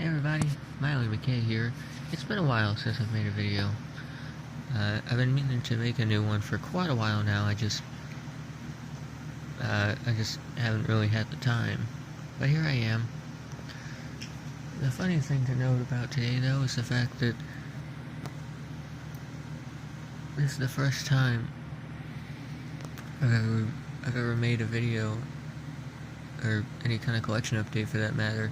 Hey everybody, Miley McKay here. It's been a while since I've made a video. I've been meaning to make a new one for quite a while now. I just haven't really had the time. But here I am. The funny thing to note about today, though, is the fact that this is the first time I've ever made a video, or any kind of collection update for that matter,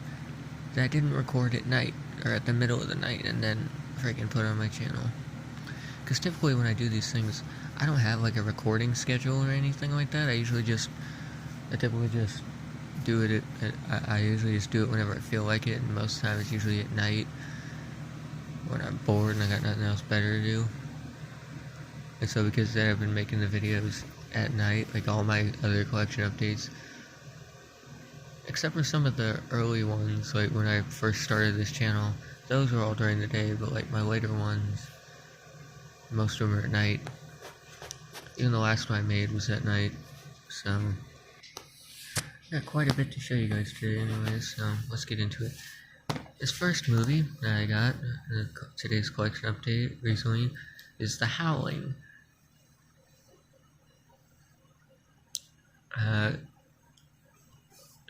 that I didn't record at night, or at the middle of the night, and then freaking put on my channel. Because typically when I do these things, I don't have like a recording schedule or anything like that. I typically just do it I usually just do it whenever I feel like it, and most of the time it's usually at night, when I'm bored and I got nothing else better to do. And so because I've been making the videos at night, like all my other collection updates, except for some of the early ones, like when I first started this channel, those were all during the day, but like my later ones, most of them are at night. Even the last one I made was at night, so got quite a bit to show you guys today anyways, so let's get into it. This first movie that I got in today's collection update recently is The Howling.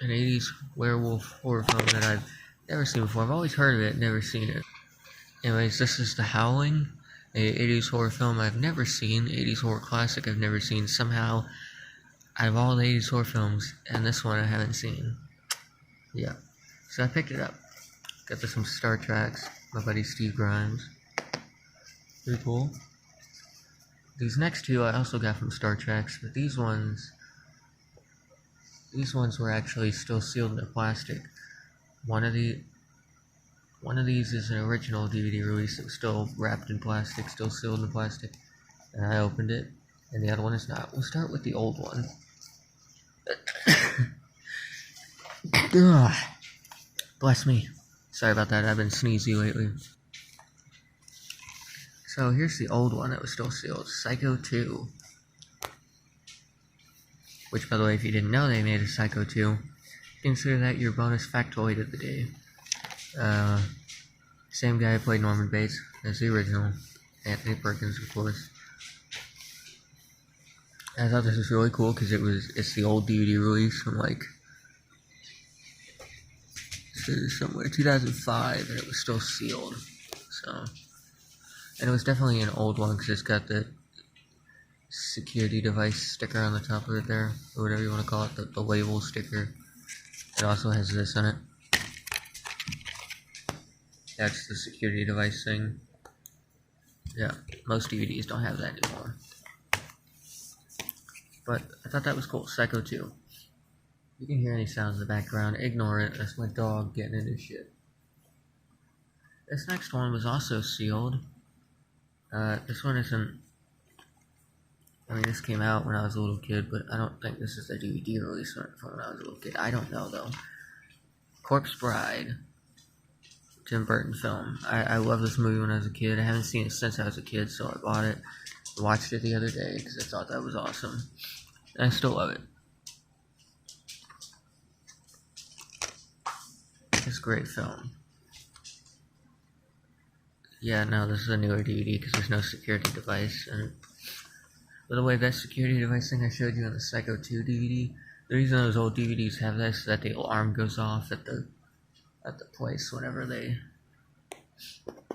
An 80s werewolf horror film that I've never seen before. I've always heard of it, never seen it. Anyways, this is The Howling, a 80s horror film I've never seen, 80s horror classic I've never seen. Somehow, out of all the 80s horror films, and this one I haven't seen. Yeah. So I picked it up. Got this from Star Treks, my buddy Steve Grimes. Pretty cool. These next two I also got from Star Treks, but these ones were actually still sealed in the plastic. One of these is an original DVD release that was still wrapped in plastic, still sealed in plastic, and I opened it, and the other one is not. We'll start with the old one. Ugh. Bless me. Sorry about that, I've been sneezy lately. So here's the old one that was still sealed, Psycho 2. Which, by the way, if you didn't know they made a Psycho 2, consider that your bonus factoid of the day. Same guy who played Norman Bates as the original, Anthony Perkins, of course. I thought this was really cool because it's the old DVD release from somewhere 2005, and it was still sealed. So, and it was definitely an old one because it's got the security device sticker on the top of it there, or whatever you want to call it, the label sticker. It also has this on it. That's the security device thing. Yeah, most DVDs don't have that anymore. But I thought that was cool. Psycho 2. You can hear any sounds in the background, ignore it. That's my dog getting into shit. This next one was also sealed. This one isn't. I mean, this came out when I was a little kid, but I don't think this is a DVD release from when I was a little kid. I don't know, though. Corpse Bride. Tim Burton film. I love this movie when I was a kid. I haven't seen it since I was a kid, so I bought it. Watched it the other day because I thought that was awesome. And I still love it. It's a great film. Yeah, no, this is a newer DVD because there's no security device. And by the way, that security device thing I showed you on the Psycho 2 DVD, the reason those old DVDs have this is that the alarm goes off at the place whenever they,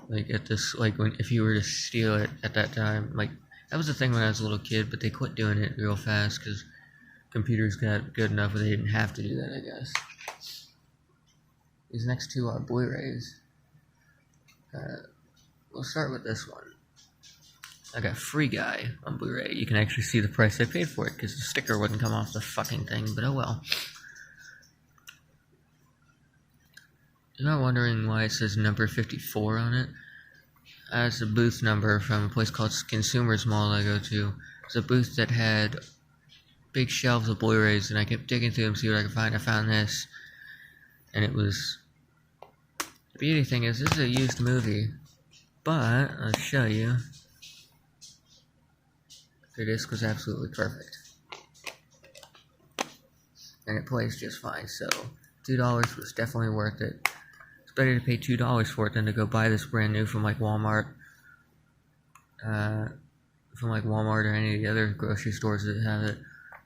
if you were to steal it at that time, that was the thing when I was a little kid, but they quit doing it real fast because computers got good enough where they didn't have to do that, I guess. These next two are Blu-rays. We'll start with this one. I got Free Guy on Blu-ray. You can actually see the price I paid for it because the sticker wouldn't come off the fucking thing, but oh well. You're not wondering why it says number 54 on it? It's a booth number from a place called Consumers Mall I go to. It's a booth that had big shelves of Blu-rays, and I kept digging through them to see what I could find. I found this, and it was... The beauty thing is, this is a used movie, but I'll show you. The disc was absolutely perfect. And it plays just fine, so $2 was definitely worth it. better to pay $2 for it than to go buy this brand new from like Walmart. Or any of the other grocery stores that have it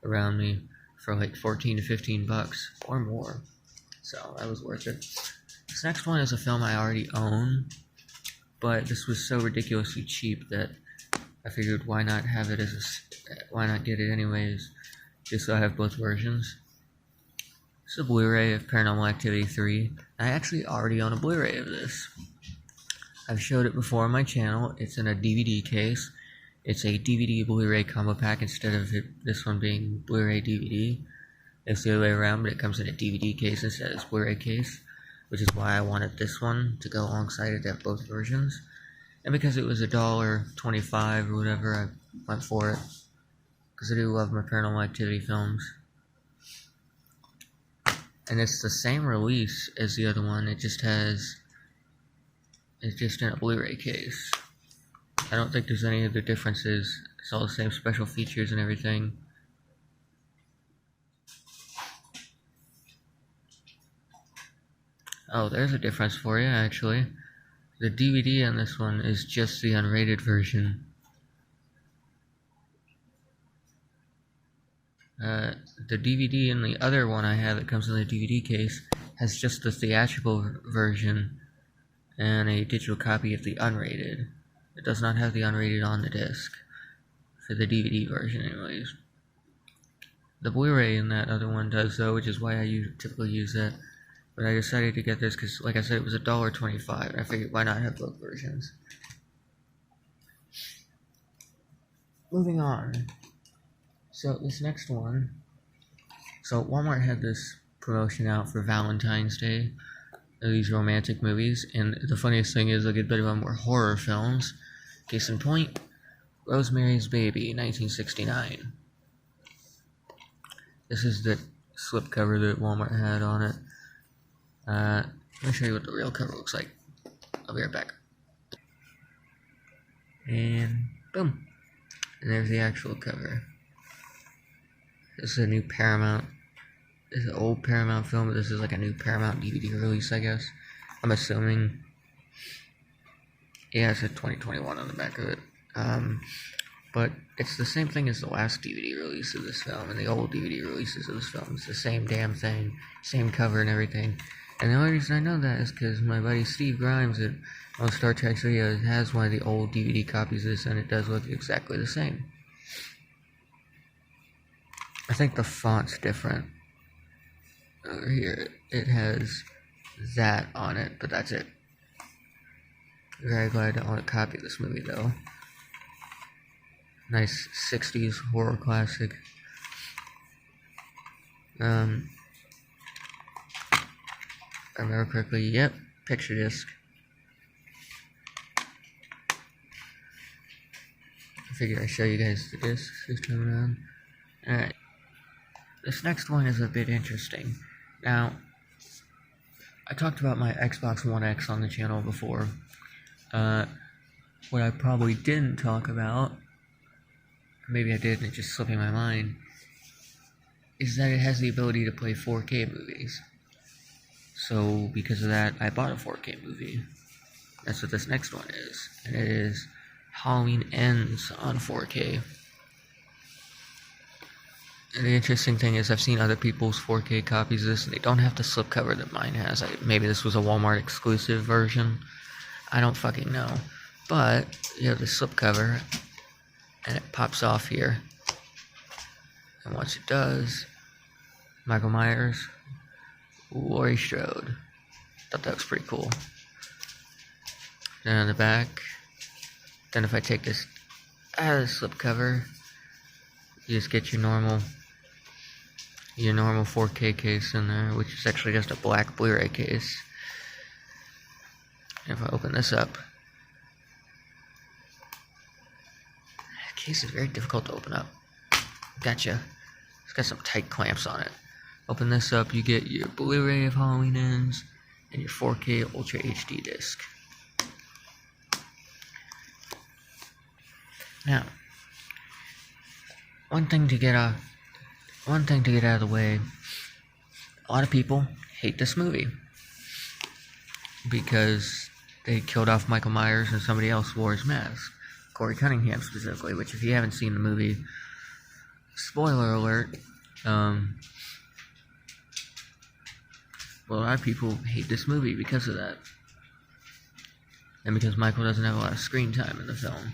around me for like 14 to 15 bucks or more. So that was worth it. This next one is a film I already own, but this was so ridiculously cheap that I figured why not get it anyways, just so I have both versions. This is a Blu-ray of Paranormal Activity 3. I actually already own a Blu-ray of this. I've showed it before on my channel. It's in a DVD case. It's a DVD Blu-ray combo pack instead of this one being Blu-ray DVD. It's the other way around, but it comes in a DVD case instead of this Blu-ray case, which is why I wanted this one to go alongside it to have both versions. And because it was $1.25 or whatever, I went for it. Because I do love my Paranormal Activity films. And it's the same release as the other one, it's just in a Blu-ray case. I don't think there's any other differences. It's all the same special features and everything. Oh, there's a difference for you, actually. The DVD on this one is just the unrated version. The DVD in the other one I have that comes in the DVD case has just the theatrical version and a digital copy of the unrated. It does not have the unrated on the disc, for the DVD version anyways. The Blu-ray in that other one does though, which is why I typically use that. But I decided to get this because, like I said, it was $1.25, and I figured why not have both versions. Moving on. So this next one, Walmart had this promotion out for Valentine's Day of these romantic movies, and the funniest thing is a good bit of them were horror films. Case in point, Rosemary's Baby, 1969. This is the slipcover that Walmart had on it. Let me show you what the real cover looks like. I'll be right back. And boom. And there's the actual cover. This is a new Paramount. This is an old Paramount film, but this is like a new Paramount DVD release, I guess. I'm assuming. Yeah, it said 2021 on the back of it. But it's the same thing as the last DVD release of this film and the old DVD releases of this film. It's the same damn thing, same cover and everything. And the only reason I know that is because my buddy Steve Grimes on Star Trek videos has one of the old DVD copies of this, and it does look exactly the same. I think the font's different. Over here, it has that on it, but that's it. Very glad I own a copy of this movie, though. Nice 60s horror classic. If I remember correctly, yep, picture disc. I figured I'd show you guys the disc this time around. Alright. This next one is a bit interesting. Now, I talked about my Xbox One X on the channel before. What I probably didn't talk about, maybe I did and it just slipped in my mind, is that it has the ability to play 4K movies. So, because of that, I bought a 4K movie. That's what this next one is. And it is Halloween Ends on 4K. And the interesting thing is I've seen other people's 4K copies of this, and they don't have the slipcover that mine has. Maybe this was a Walmart exclusive version. I don't fucking know. But, you have the slipcover, and it pops off here. And once it does, Michael Myers, Laurie Strode. Thought that was pretty cool. Then on the back, then if I take this out of the slipcover, you just get your normal 4K case in there, which is actually just a black Blu-ray case. And if I open this up, the case is very difficult to open up. Gotcha. It's got some tight clamps on it. Open this up, you get your Blu-ray of Halloween Ends and your 4K Ultra HD disc. Now, one thing to get out of the way, a lot of people hate this movie. because they killed off Michael Myers and somebody else wore his mask. Corey Cunningham specifically, which if you haven't seen the movie, spoiler alert, well, a lot of people hate this movie because of that. And because Michael doesn't have a lot of screen time in the film.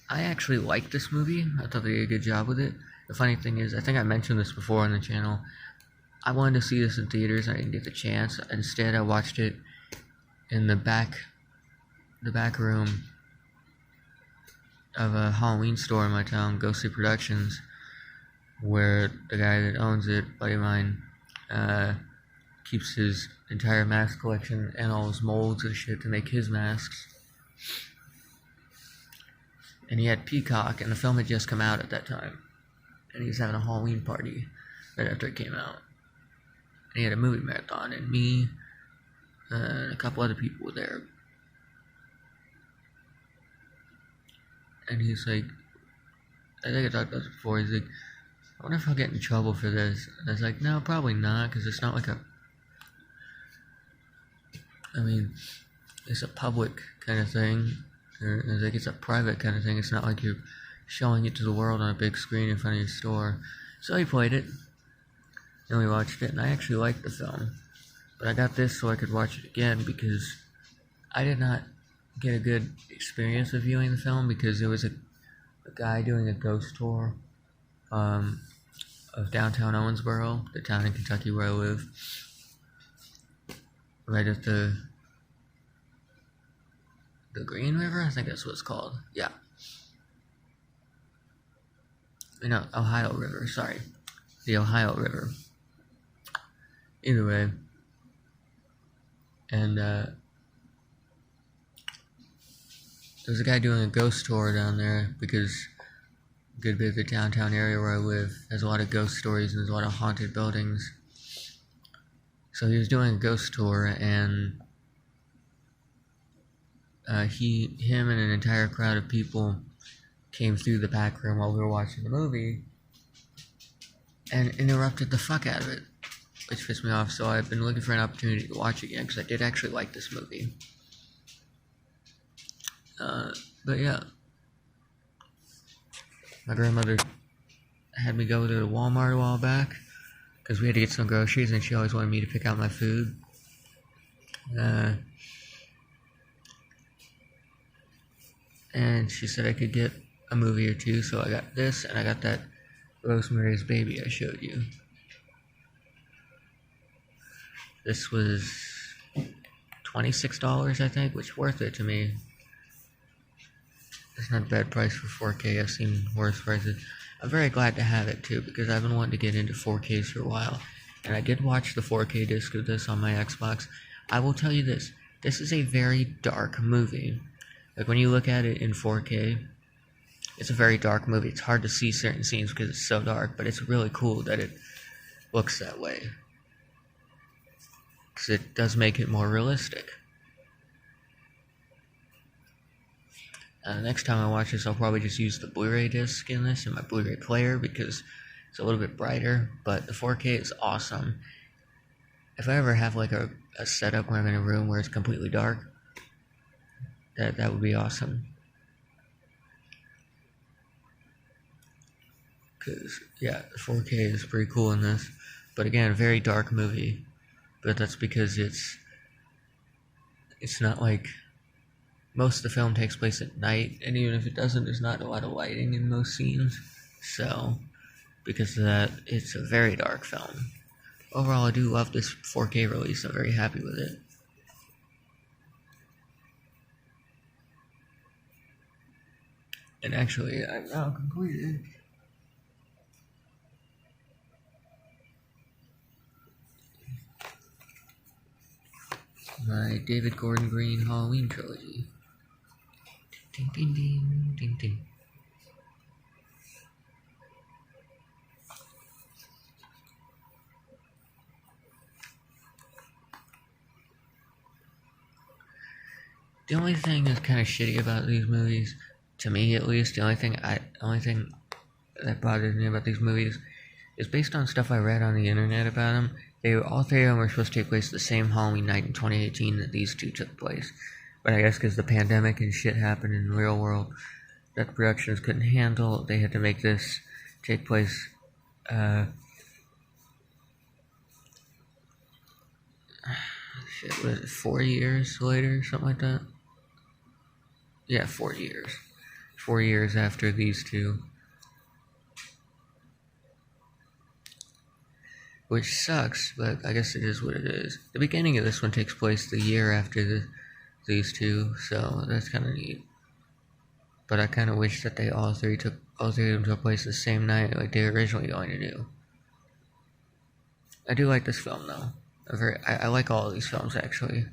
I actually liked this movie. I thought they did a good job with it. The funny thing is, I think I mentioned this before on the channel. I wanted to see this in theaters. I didn't get the chance. Instead, I watched it in the back room of a Halloween store in my town, Ghostly Productions, where the guy that owns it, buddy of mine, keeps his entire mask collection and all his molds and shit to make his masks. And he had Peacock, and the film had just come out at that time. And he was having a Halloween party right after it came out. And he had a movie marathon, and me and a couple other people were there. And he's like, I think I talked about this before, he's like, I wonder if I'll get in trouble for this. And I was like, no, probably not, because it's not like it's a public kind of thing. It's like it's a private kind of thing. It's not like you're showing it to the world on a big screen in front of your store. So he played it, and we watched it, and I actually liked the film. But I got this so I could watch it again because I did not get a good experience of viewing the film because there was a guy doing a ghost tour of downtown Owensboro, the town in Kentucky where I live, right at the Green River, I think that's what it's called. Yeah. No, Ohio River, sorry. The Ohio River. Either way. And, there's a guy doing a ghost tour down there because a good bit of the downtown area where I live has a lot of ghost stories and there's a lot of haunted buildings. So he was doing a ghost tour, and him and an entire crowd of people came through the back room while we were watching the movie and interrupted the fuck out of it, which pissed me off. So I've been looking for an opportunity to watch it again because I did actually like this movie. But yeah, my grandmother had me go with her to Walmart a while back because we had to get some groceries, and she always wanted me to pick out my food. And she said I could get a movie or two, so I got this, and I got that Rosemary's Baby I showed you. This was $26, I think, which is worth it to me. It's not a bad price for 4K. I've seen worse prices. I'm very glad to have it, too, because I've been wanting to get into 4Ks for a while. And I did watch the 4K disc of this on my Xbox. I will tell you this. This is a very dark movie. Like, when you look at it in 4K, it's a very dark movie. It's hard to see certain scenes because it's so dark, but it's really cool that it looks that way. Because it does make it more realistic. Next time I watch this, I'll probably just use the Blu-ray disc in this in my Blu-ray player because it's a little bit brighter, but the 4K is awesome. If I ever have like a setup where I'm in a room where it's completely dark, that would be awesome. Because, yeah, the 4K is pretty cool in this. But again, a very dark movie. But that's because it's not like... Most of the film takes place at night, and even if it doesn't, there's not a lot of lighting in most scenes. So, because of that, it's a very dark film. Overall, I do love this 4K release. I'm very happy with it. And actually, I've now completed my David Gordon Green Halloween trilogy. Ding, ding, ding, ding, ding. The only thing that's kind of shitty about these movies, to me at least, the only thing that bothers me about these movies is based on stuff I read on the internet about them. all three of them were supposed to take place the same Halloween night in 2018 that these two took place. But I guess because the pandemic and shit happened in the real world that the productions couldn't handle, they had to make this take place shit, was it 4 years later, something like that? Yeah, 4 years. 4 years after these two. Which sucks, but I guess it is what it is. The beginning of this one takes place the year after these two, so that's kind of neat. But I kind of wish that all three of them took place the same night, like they were originally going to do. I do like this film, though. I like all of these films, actually.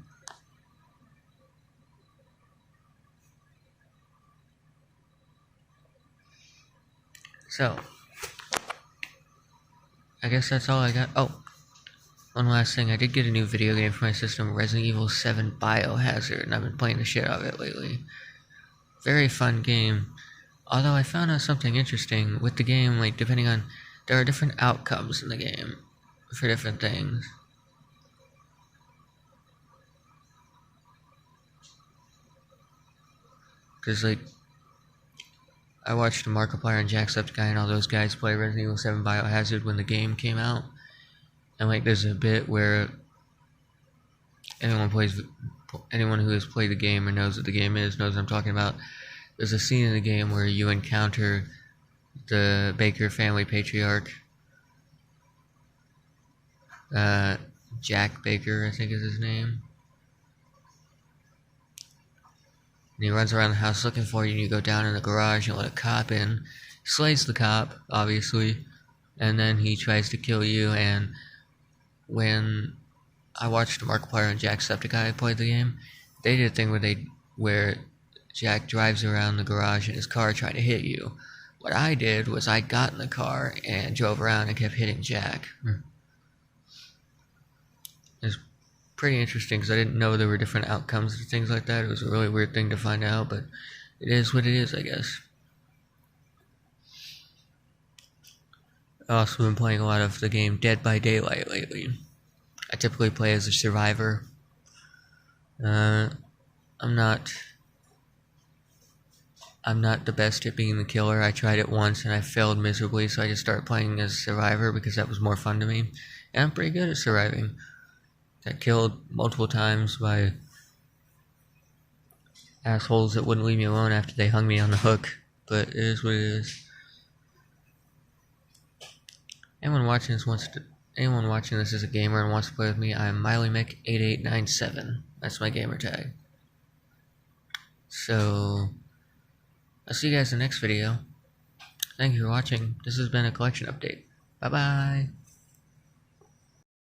So, I guess that's all I got. Oh, one last thing. I did get a new video game for my system, Resident Evil 7 Biohazard, and I've been playing the shit out of it lately. Very fun game. Although I found out something interesting with the game, like, depending on... There are different outcomes in the game for different things. Because, like, I watched Markiplier and Jacksepticeye and all those guys play Resident Evil 7 Biohazard when the game came out. And, like, there's a bit where anyone who has played the game or knows what the game is knows what I'm talking about. There's a scene in the game where you encounter the Baker family patriarch. Jack Baker, I think is his name. And he runs around the house looking for you, and you go down in the garage and let a cop in. He slays the cop, obviously, and then he tries to kill you. And when I watched Markiplier and Jacksepticeye play the game, they did a thing where Jack drives around the garage in his car trying to hit you. What I did was I got in the car and drove around and kept hitting Jack. It's pretty interesting because I didn't know there were different outcomes to things like that. It was a really weird thing to find out, but it is what it is, I guess. I've also been playing a lot of the game Dead by Daylight lately. I typically play as a survivor. I'm not the best at being the killer. I tried it once and I failed miserably, so I just started playing as a survivor because that was more fun to me. And I'm pretty good at surviving. Got killed multiple times by assholes that wouldn't leave me alone after they hung me on the hook. But it is what it is. Anyone watching this is a gamer and wants to play with me, I'm MileyMick8897. That's my gamer tag. So, I'll see you guys in the next video. Thank you for watching. This has been a collection update. Bye bye.